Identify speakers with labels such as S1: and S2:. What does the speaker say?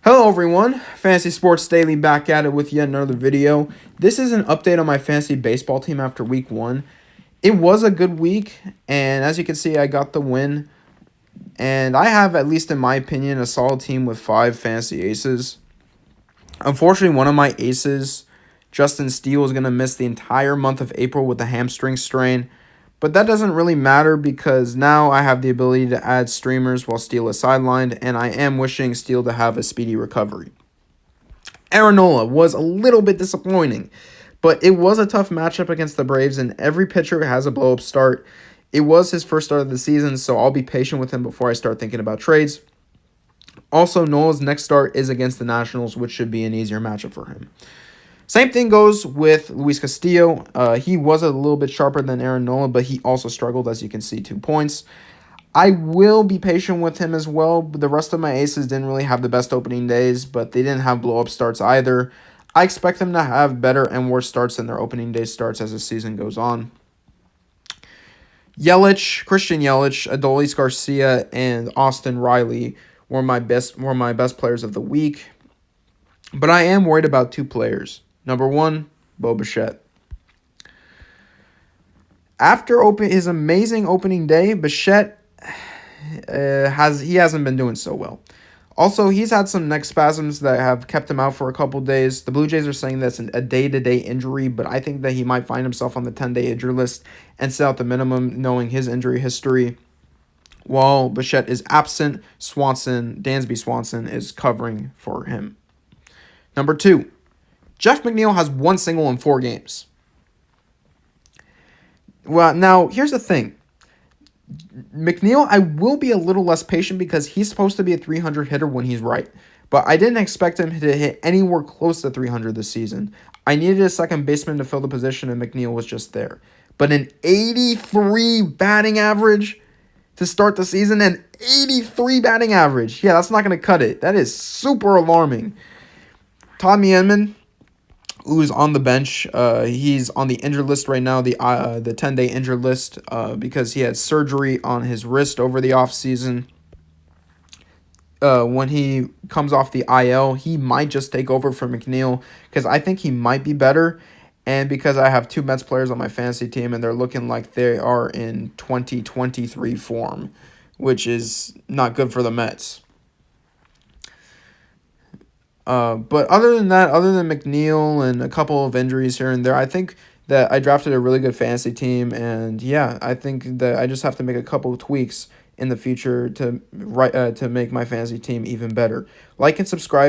S1: Hello everyone, Fantasy Sports Daily back at it with yet another video. This is an update on my fantasy baseball team after week 1. It was a good week, and as you can see, I got the win. And I have, at least in my opinion, a solid team with 5 fantasy aces. Unfortunately, one of my aces, Justin Steele, is going to miss the entire month of April with a hamstring strain. But that doesn't really matter because now I have the ability to add streamers while Steele is sidelined, and I am wishing Steele to have a speedy recovery. Aaron Nola was a little bit disappointing, but it was a tough matchup against the Braves, and every pitcher has a blow-up start. It was his first start of the season, so I'll be patient with him before I start thinking about trades. Also, Nola's next start is against the Nationals, which should be an easier matchup for him. Same thing goes with Luis Castillo. He was a little bit sharper than Aaron Nola, but he also struggled, as you can see, 2 points. I will be patient with him as well. The rest of my aces didn't really have the best opening days, but they didn't have blow-up starts either. I expect them to have better and worse starts than their opening day starts as the season goes on. Christian Yelich, Adolis Garcia, and Austin Riley were my best players of the week. But I am worried about 2 players. Number 1, Bo Bichette. After his amazing opening day, Bichette hasn't been doing so well. Also, he's had some neck spasms that have kept him out for a couple days. The Blue Jays are saying that's a day-to-day injury, but I think that he might find himself on the 10-day injury list and sit out the minimum, knowing his injury history. While Bichette is absent, Dansby Swanson is covering for him. Number 2, Jeff McNeil has 1 single in 4 games. Well, now, here's the thing. McNeil, I will be a little less patient because he's supposed to be a 300 hitter when he's right. But I didn't expect him to hit anywhere close to 300 this season. I needed a second baseman to fill the position, and McNeil was just there. But an 83 batting average to start the season, an 83 batting average. Yeah, that's not going to cut it. That is super alarming. Todd Mieman, who's on the bench, he's on the injured list right now, the 10-day injured list, because he had surgery on his wrist over the offseason. When he comes off the IL, he might just take over for McNeil because I think he might be better. And because I have 2 Mets players on my fantasy team and they're looking like they are in 2023 form, which is not good for the Mets. But other than that, other than McNeil and a couple of injuries here and there, I think that I drafted a really good fantasy team. And yeah, I think that I just have to make a couple of tweaks in the future to make my fantasy team even better. Like and subscribe.